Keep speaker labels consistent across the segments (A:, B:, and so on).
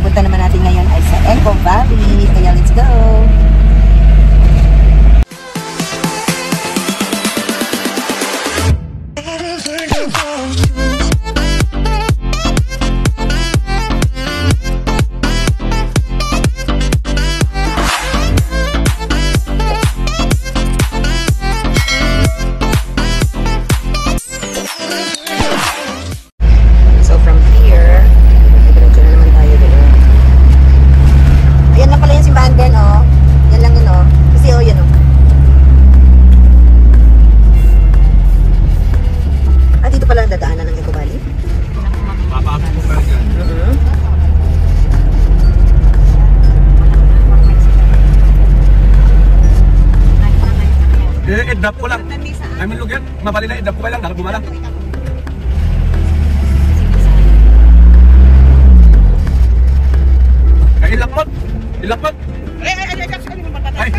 A: pupunta naman natin ngayon ay sa Eco Valley. Kaya let's go!
B: Edap ko lang. I mean, lugyan. Mabali na edap ko lang. Dapat bumala. Ay, ilakmot. Ilakmot. Ay,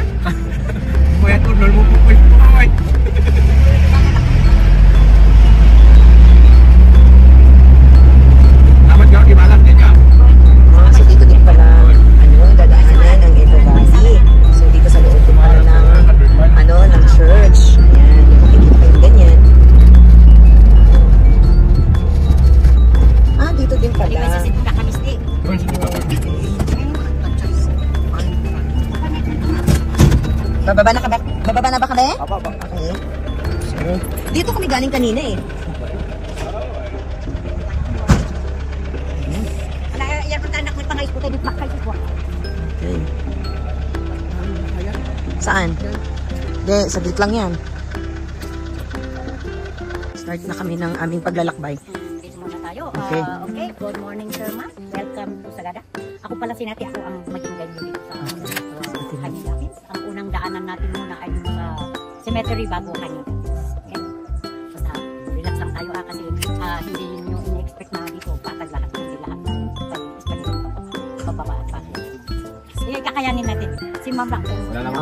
B: kuya, tunol mo po. Ay. Dapat ka, ibalang din ka.
A: So, dito din pala, dadaanan ang Eco Valley. So, dito sa loob din pala ng church. Ayan, makikita kayong ganyan. Ah, dito din pala. Bababa na ba? Bababa na ba kami? Okay. So, dito kami galing kanina eh. Okay. Saan? Hindi, saglit lang yan. Start na kami ng aming paglalakbay.
C: Dito muna tayo.
A: Okay.
C: Okay, good morning sir ma'am. Welcome to Sagada. Ako pala si Nati, ako ang maging guide dito sa Kanilapis. Ang unang daanan natin muna ay yung sa cemetery bago Kanilapis. Okay? So, relax lang tayo kasi hindi yun yung ina-expect na dito. Patag lahat, hindi lahat. Bababa at bakit. Sige, kakayanin natin. Si Ma'am lang.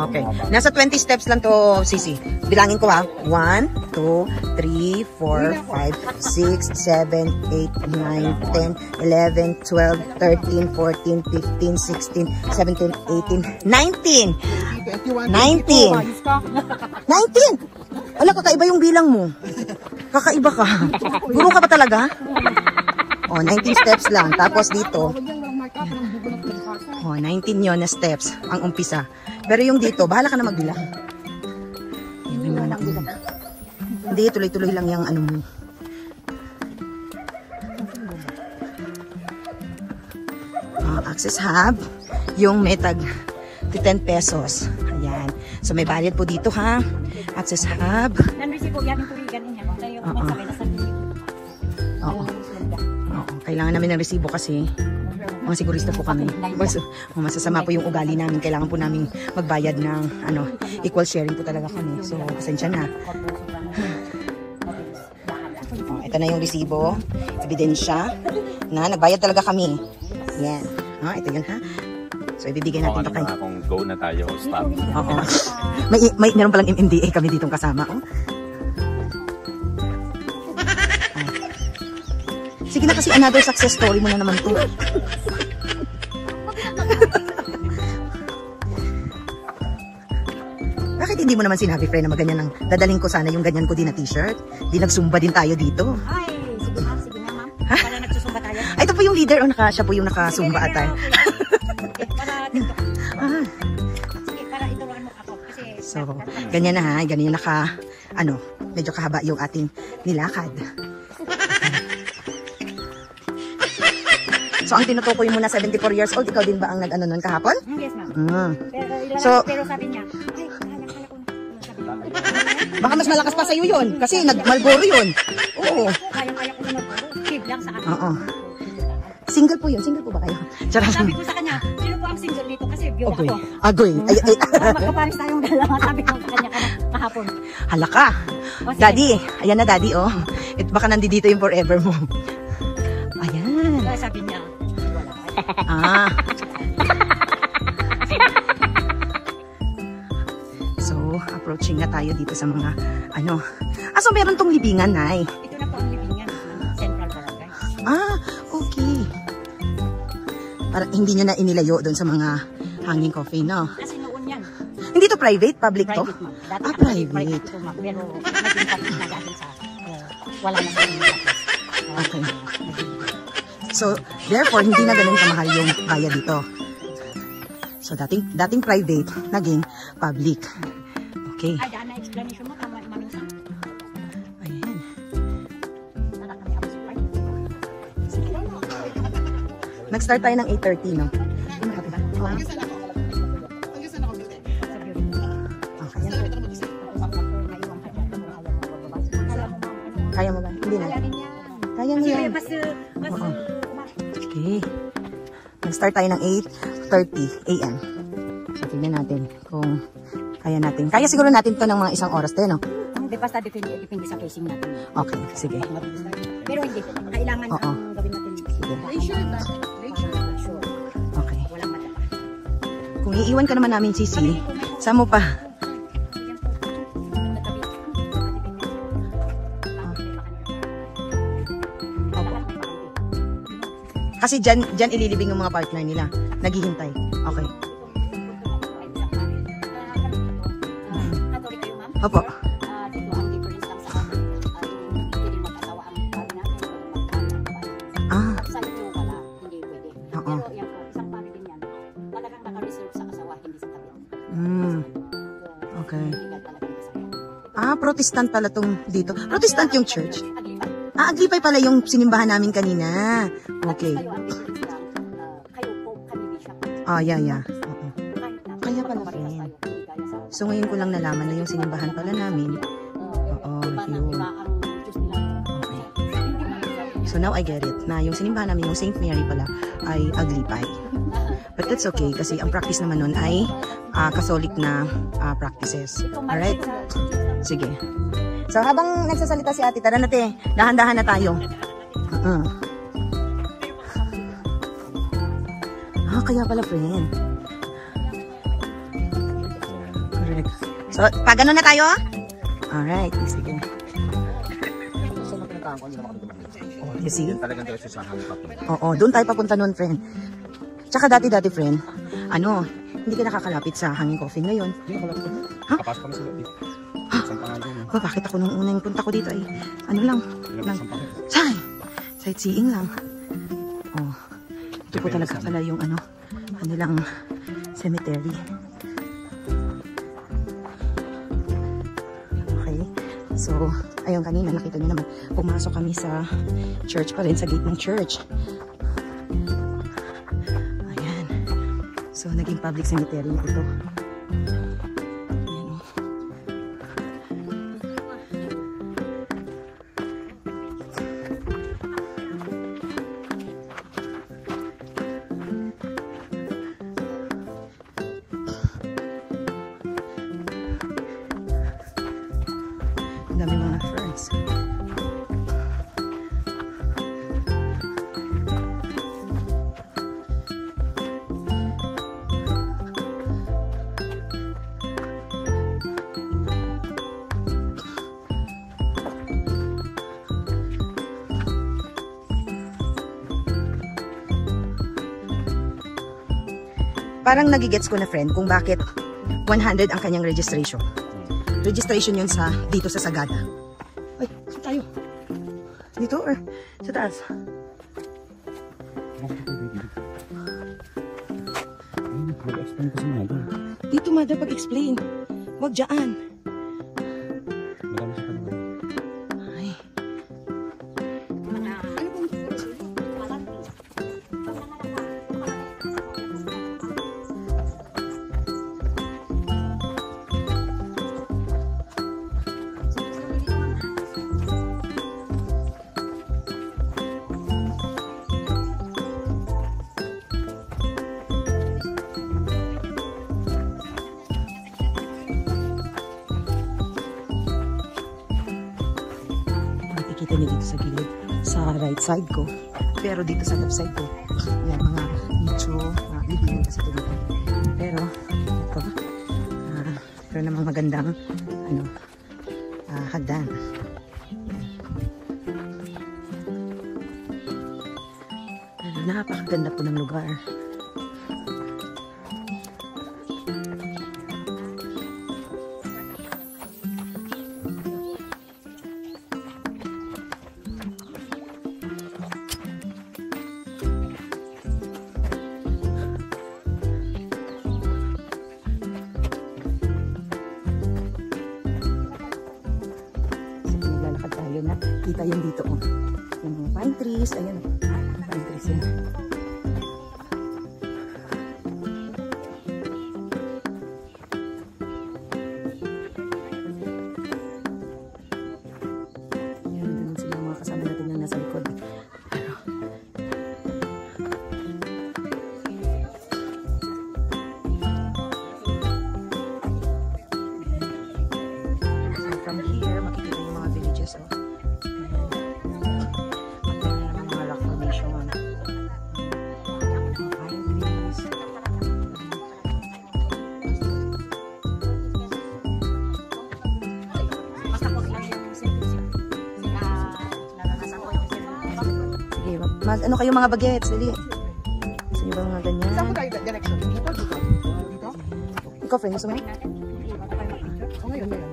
A: Okay. Nasa 20 steps lang to, Sisi. Bilangin ko ha. 1, 2, 3, 4, 5, 6, 7, 8, 9, 10, 11, 12, 13, 14, 15, 16, 17, 18, 19! 19! 19! Ala, kakaiba yung bilang mo. Kakaiba ka. Guru ka ba talaga? Oh, 19 steps lang. Tapos dito. Oh, 19 yun na steps ang umpisa. Pero yung dito, bahala ka na magbilang. Hindi, tuloy-tuloy lang yung ano mo. Access hub, yung may tag 10 pesos. Ayan. So may bayad po dito ha. Access hub.
C: Nan-resibo yan yung tuligan niya. Kaya yung masakay na sa
A: Oo. Kailangan namin ng resibo kasi mga sigurista po kami. Masasama po yung ugali namin. Kailangan po namin magbayad ng equal sharing po talaga kami. So, pasensya na. Ito na yung resibo. Ebidensya na nagbayad talaga kami. Yan. Ito yun ha. So, ibibigay natin ito kay...
B: Kung go na tayo, stop.
A: Oo. Meron palang MMDA kami ditong kasama. Sige na kasi another success story mo na naman to. Bakit hindi mo naman sinabi, friend, na maganyan ang dadaling ko sana yung ganyan ko din na t-shirt? Di nagsumba din tayo dito.
C: Ay, sige na ma'am. Para nagsusumba tayo.
A: Ay, ito po yung leader. Siya po yung nakasumba atay.
C: Para dito. Sige, para ituruan mo ako. Kasi
A: so, ganyan na ha. Ganyan na medyo kahaba yung ating nilakad. So, ang tinutukoy mo na 74 years old, ikaw din ba ang nag-ano nun kahapon?
C: Yes, ma'am. Pero sabi niya, ay, kaya ko.
A: Baka mas malakas pa sa'yo yun. Kasi nag-Marlboro yun. Oo.
C: Kaya ko na Marlboro. Keep lang sa akin.
A: Oo. Single po yun. Single po ba kayo?
C: Sabi ko sa kanya, sino po ang single dito? Kasi view ako.
A: Agoy.
C: Magkaparis tayong dalawa. Sabi ko sa kanya kahapon.
A: Halaka. Daddy. Ayan na, daddy, oh. Baka nandito yung forever mo. Ayan.
C: Sabi niya,
A: So, approaching na tayo dito sa mga so meron tong libingan, Nay.
C: Ito na po ang libingan ng Central Barangay.
A: Okay. Para hindi nyo na inilayo doon sa mga hanging coffin, no?
C: Kasi noon yan.
A: Hindi to private? Public to?
C: Private, ma'am. Dati
A: Ah,
C: ang
A: private.
C: ito, ma'am. Pero naging public na dahil sa wala na kami tapos.
A: Okay. So, therefore, hindi na ganun kamahal yung bayad dito. So, dating private, naging public. Okay.
C: Ay, daan na explanation mo. Tama, maminsan.
A: Ayan.
C: Tara kami ako si Frank.
A: Nag-start tayo ng 8:30, no? Kaya mo ba? Hindi na. Kaya mo yan. Oo. Okay. Nag-start tayo ng 8:30 a.m. So, tignan natin kung kaya natin. Kaya siguro natin to ng mga isang oras tayo, no?
C: Hindi, basta depende sa casing natin.
A: Okay, sige.
C: Pero hindi, kailangan
A: Oo.
C: ang gawin natin.
A: Sige.
C: Sure.
A: Okay.
C: Walang mata.
A: Kung iiwan ka naman namin, Sisi, saan mo pa? Kasi dyan ililibing yung mga partner nila. Naghihintay. Okay.
C: Katolik kayo, ma'am?
A: Opo.
C: Dito ang difference lang sa amin. Yung pwedeng mag-asawa ang pari natin, pwedeng mag-asawa.
A: Ah.
C: Sa inyo wala, hindi pwede.
A: Oo.
C: Pero yan po, isang pari din yan. Talagang naka-reserve sa asawa, hindi sa tabi.
A: Okay.
C: Legal talaga yung asawa.
A: Ah, Protestant pala tong dito. Protestant yung church.
C: Aglipan.
A: Ah, Aglipay pala yung sinimbahan namin kanina. Okay.
C: Kayo ang difference lang. Kayo po, kami bishop.
A: Ah, yeah. Oo.
C: Kahit na,
A: Kaya pala,
C: parehas
A: friend.
C: tayo, hindi kaya sa
A: So, ngayon ko lang nalaman na yung sinimbahan pala namin. Oo,
C: iba na,
A: yun.
C: iba ang Diyos nila.
A: Okay.
C: Hindi man sila.
A: So, now I get it. Na yung sinimbahan namin, yung St. Mary pala, ay Aglipay. But that's okay kasi ang practice naman nun ay Catholic na practices. Alright? Sige. So, habang nagsasalita si ate, tara na te, dahan-dahan na tayo. Ah, kaya pala, friend. Correct. So, pag ano na tayo? Alright, sige. You see?
B: Talagang diretso sa hanging coffin.
A: Oo, doon tayo papunta noon, friend. Tsaka dati, friend, hindi ka nakakalapit sa hanging coffin ngayon. Ha?
B: Kapasok kami sa loob. Isang pangalan yun.
A: Oh, bakit ako nung unang punta ko dito ay,
B: Isang pangalan.
A: sightseeing lang. Oh, ito po talaga pala yung cemetery. Okay. So, ayun kanina, nakita niyo naman, pumasok kami sa church pa rin, sa gate ng church. Ayan. So, naging public cemetery ito. Ayan. Ang dami mga ferns. Parang nagigets ko na, friend, kung bakit 100 ang kanyang registration. Registration yun dito sa Sagada. Ay, saan tayo? Dito or sa taas?
B: Mag-explain ko sa mother.
A: Dito, mother, pag-explain. Huwag dyan.
B: Madami sa kanila.
A: Ay. Makikita niyo dito sa gilid, sa right side ko. Pero dito sa left side ko, yan, mga nicho, libingan kasi ito dito. Pero, ito, pero namang magandang, hagdan. Pero Ganda po ng lugar. Kita yung dito, oh. Yung mga pine trees, ayan, pine trees yan. Ayan, dun sila mga kasama natin yung nasa likod. So from here, makikita yung mga villages, oh. Ano kayo mga bagets? Dali. Gusto nyo ba mga ganyan?
D: Saan po tayo direction? Dito? Dito?
A: Ikaw, friend, gusto mo?
D: So ngayon, ngayon.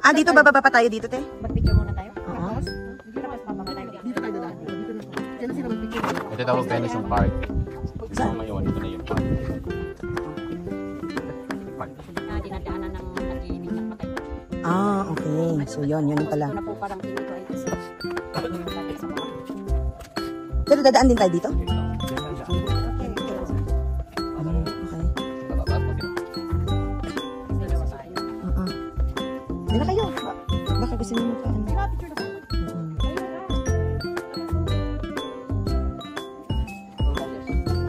A: Ah, dito bababa pa tayo dito, te?
C: Mag-picture muna tayo.
A: Oo.
C: Tapos bababa tayo dito.
D: Dito tayo dadaan. Dito na po. Kaya na sila mag-picture.
B: Ito tawag Venison Park. So ngayon, ito na yung park.
C: Dinadaanan ng naglinis ng patay.
A: Ah, okay. So, yun yung pala.
C: Ito na po parang pinito ay isa.
A: Pero dadaan din tayo dito? Okay. Dala kayo. Baka gusto niyo magkaan.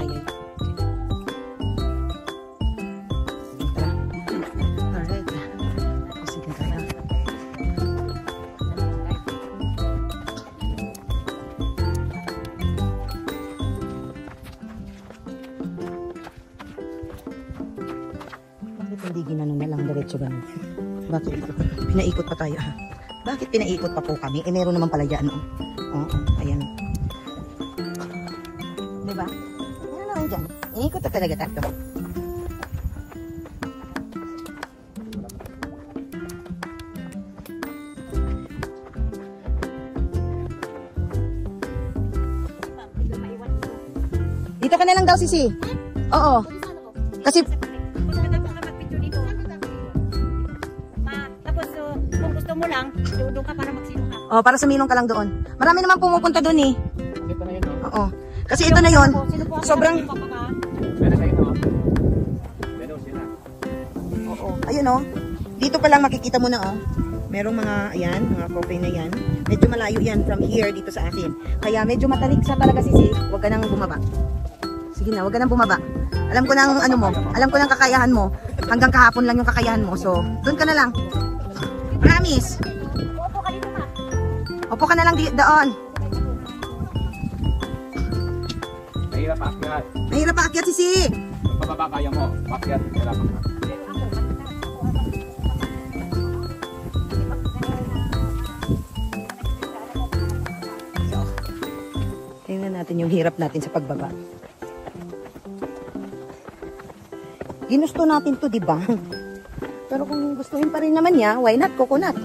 A: Ayun. Alright. Sige tayo. Hindi ginano na lang diretso ganun. Bakit? Pinaikot pa tayo ha? Bakit pinaikot pa po kami? Eh meron naman pala dyan. Oo, ayan. Diba? Meron naman dyan. Iikot na talaga tayo. Dito ka na lang daw, Sisi. Oo. Kasi
C: mo lang, doon ka para magsilong ka.
A: oh, para sumilong ka lang doon. Marami naman pumupunta doon eh.
B: Ito na yun, no?
A: Oo. Kasi ito na yon. Sobrang
B: Meron kayo, no? Meron sila.
A: oo. Ayun oh. Dito pa lang makikita mo na oh. Merong mga ayan, mga coffee na yan. Medyo malayo yan from here dito sa akin. Kaya medyo matarik sa talaga Sisi. Huwag ka nang bumaba. Sige na, huwag ka nang bumaba. Alam ko nang ano mo. Alam ko nang kakayahan mo. Hanggang kahapon lang yung kakayahan mo. So, doon ka na lang. Promise.
C: Upo ka dito ma.
A: Opo ka na lang doon.
B: Mahirap paakyat.
A: Mahirap paakyat, Sisi.
B: Pababa kaya mo. Paakyat. Mahirap paakyat.
A: Tingnan natin yung hirap natin sa pagbaba. Ginusto natin to, di ba? Pero kung gustuhin pa rin naman niya, why not coconut?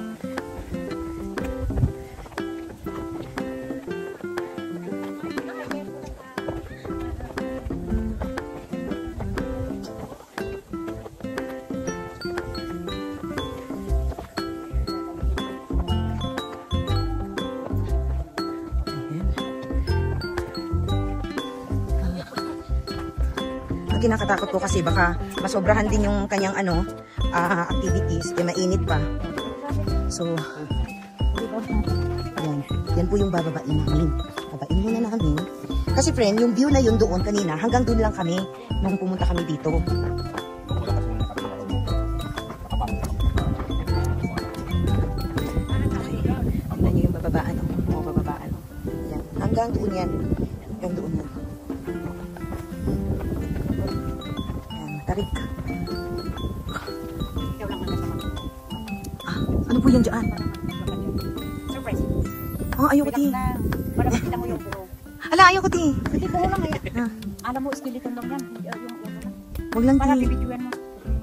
A: Ang kinakatakot ko kasi baka masobrahan din yung kanyang activities, kaya mainit pa. So, yan. Yan po yung bababain namin. Babain muna namin. Kasi friend, yung view na yun doon kanina, hanggang doon lang kami nung pumunta kami dito. Okay. Tignan nyo yung bababaan. O, bababaan. Yan. Hanggang doon yan. Hanggang doon yan. Yan, tarik. Ano po yan dyan?
C: Surprise.
A: Oh, ayoko din.
C: Para makita mo yung buro.
A: Ala, ayoko, ti.
C: Hindi ko lang eh.
A: Ah.
C: Alam mo, skeleton lang yan. Yung ulo lang.
A: Wag lang,
C: Para
A: ti.
C: bibidyoan mo.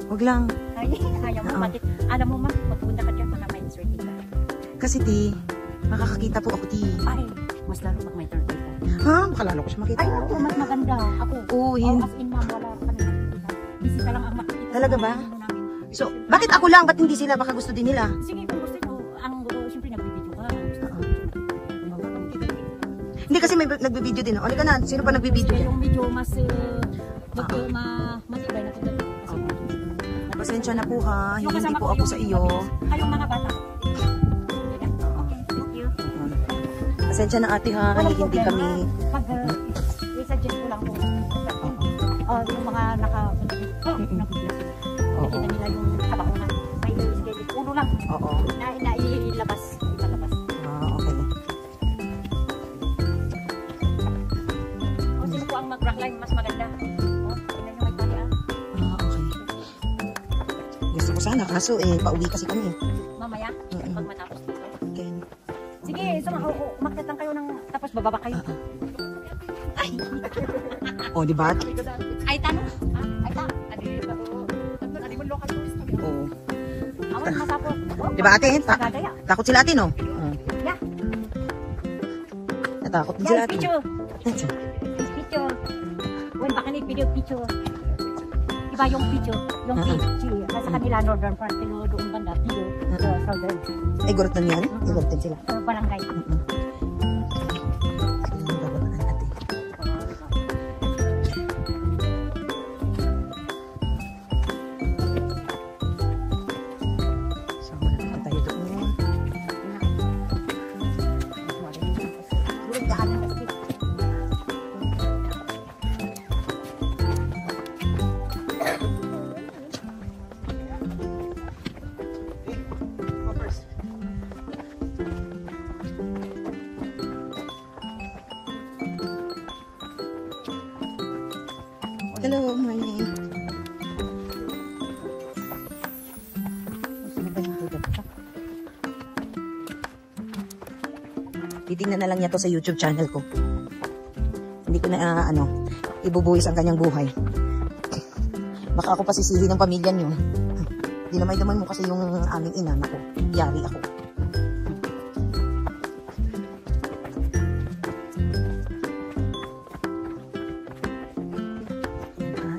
A: Wag lang.
C: Ay, ayaw mo. Bakit? Alam mo man, magpunta ka dyan, baka may inserting ka.
A: Kasi, ti, makakakita po ako, ti.
C: Ay, mas lalo pag may third eye ka.
A: Ha? Makalalo ko siya makita.
C: Ay, ako, mas maganda. Ako.
A: Oo, yun.
C: As in, ma'am, wala ka na. Busy ka lang ang makikita.
A: Talaga ba?
C: Ano namin.
A: So, bakit ako lang? Ba't hindi sila? Baka gusto din nila.
C: Sige, kung gusto mo, siyempre nagbibideo ka.
A: Hindi kasi may nagbibideo din. O, ka na. Sino pa nagbibideo
C: Kaya
A: din?
C: yung medyo mas, matibay na ito.
A: Pasensya na po ha.
C: Yung
A: Hindi
C: kasama
A: po
C: ko,
A: ako
C: yung
A: sa iyo.
C: Kayong mga bata. Okay, thank you.
A: Pasensya na ate ha.
C: Walang
A: Hindi
C: problema.
A: kami...
C: Pag i-suggest ko lang kung yung mga nag-bless. Nakita nila yung kabakunan. May schedule. Uno lang.
A: Oo.
C: Nailabas. Ilalabas.
A: Okay.
C: Kung sino po ang mag-rockline, mas maganda. Tingnan nyo may tali
A: Okay. Gusto ko sana kaso pauwi kasi kami.
C: mamaya, pag matapos dito.
A: Okay.
C: Sige, umakyat lang kayo ng tapos bababa kayo.
A: O, di ba?
C: Ay, tanong. Ay, tanong. Adi mo local tourist kami.
A: Oo.
C: Awan, masapot.
A: Di ba ate?
C: Nagadaya.
A: Takot sila ate, no?
C: Yeah.
A: Natakot din sila
C: Guys,
A: ate.
C: picture. Picture. When baka video picture. Iba yung picture. Yung picture. Sa kanila, northern part. Pero doon banda, picture. Southern.
A: Ay, gurot na yan? Ay, gurot din sila.
C: Barangay.
A: So, wala na tayo doon. Hello, morning. Titingnan na lang niya to sa YouTube channel ko. Hindi ko na, ibubuhis ang kanyang buhay. Baka ako pasisihin ng pamilya niyo. Dinamay-damay mo kasi yung aming ina. Naku, yari ako.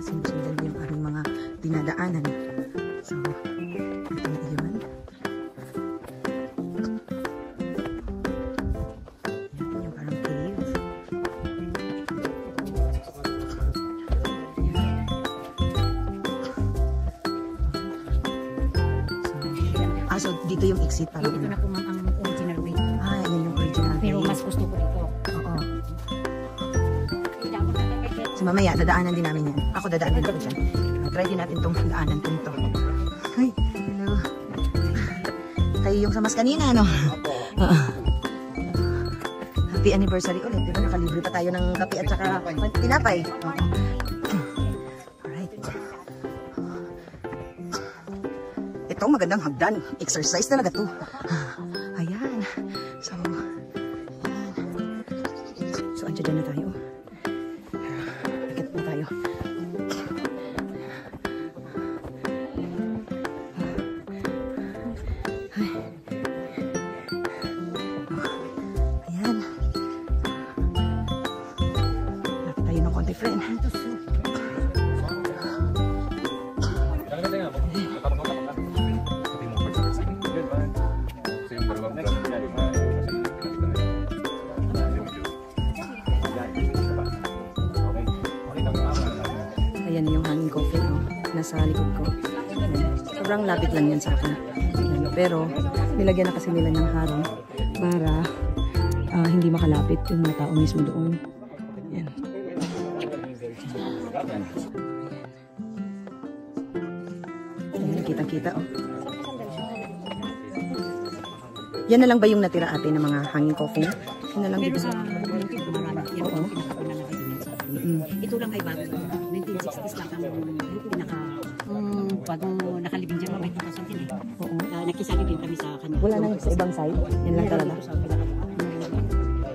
A: Sinusundan yung aming mga dinadaanan. So, ito na iyon. Yan yung parang cave. So dito yung exit para
C: Dito na po ma'am ang original way.
A: yan yung original
C: Pero
A: way.
C: mas gusto ko dito.
A: Oo.
C: Kaya ako nakakagit.
A: So mamaya, dadaanan din namin yan. Ako dadaanan din ako dyan. Try din natin itong daanan kong to. Ay, hello. Kayo yung sa mas kanina, no? Happy anniversary ulit. Diba nakalibre pa tayo ng kape at saka tinapay. Alright. Ito, magandang hagdan. Exercise talaga to. Ayan. So, andyan na tayo. Akit na tayo. Ayan. Lapit tayo ng konti, friend. Ayan yung hanging coffin, no? Nasa likod ko. Ayan. Sobrang lapit lang yan sa akin. Ayan. Pero, nilagyan na kasi nila ng harong para hindi makalapit yung mga tao mismo doon. Ayan. Ayan, kitang-kita, oh. Yan na lang ba yung natira ate ng mga hanging coffin? Yan na lang
C: Pero
A: dito
C: sa
A: sa...
C: Lungkit, marami. Yan
A: Oo.
C: ang pinakapanalagay din sa Ito lang ay bago. 1960s lang ang bagong nakalibing dyan. May 2000 eh.
A: Oo.
C: Nakisali din kami sa kanya.
A: Wala nang sa ibang side? Yan lang talaga?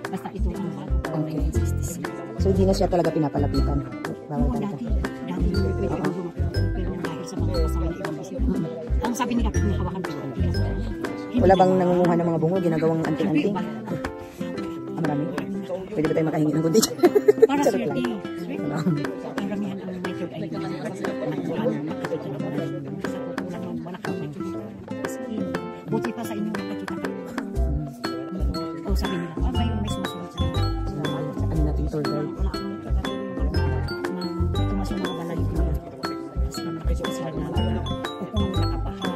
C: Basta ito ang bago.
A: Okay.
C: 1960s.
A: So, hindi na siya talaga pinapalapitan. Bawal
C: Oo,
A: talaga.
C: dati pwede kang gumapit. Pero dahil sa mga kasama na ibang bisita. Ang sabi nila, kung hawakan ko, hindi na sa
A: Wala bang nangunguha ng mga bungo, ginagawang anting-anting? Marami. Pwede ba tayo makahingi ng kundi?
C: Para
A: Charot
C: swerte.
A: lang.
C: Karamihan ang may third eye. Buti pa sa inyo nakakita ka. O sabi nila, may sumusunod sa
A: Ano natin tour guide?
C: wala akong tumas yung mga balay ko. Tapos nakakita sila na kung nakabaha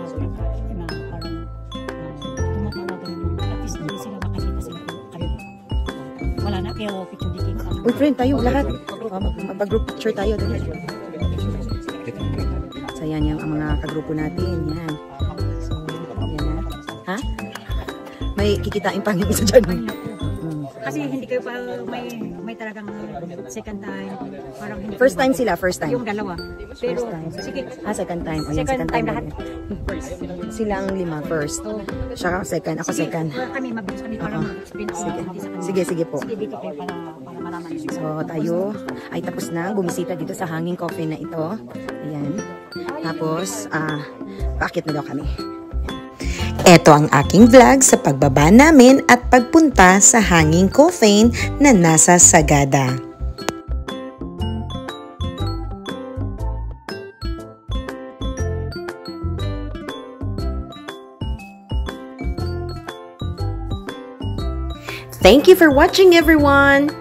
C: na parang tumatawagan yung at least hindi sila makakita sila kami. Wala na, pero picture diking
A: Uy, friend, tayo lahat. Mag-group picture tayo. Dali. So, yan yung ang mga kagrupo natin. Yan. So, yan na. Ha? May kikitain pang yung isa dyan.
C: kasi hindi kayo pa may talagang second time. Parang hindi
A: First time sila, first time.
C: yung dalawa. Pero
A: First time.
C: sige,
A: Second time. O, yan,
C: second time lahat.
A: Silang 5 first. Siya second, ako
C: Sige,
A: second.
C: kami mabilis kami para mag-explain sa kanila.
A: Sige po.
C: Sige, dito kayo para malaman.
A: So, tayo ay tapos na bumisita dito sa hanging coffee na ito. Ayan. Tapos, paakit na daw kami. Ito ang aking vlog sa pagbaba namin at pagpunta sa hanging coffee na nasa Sagada. Thank you for watching, everyone!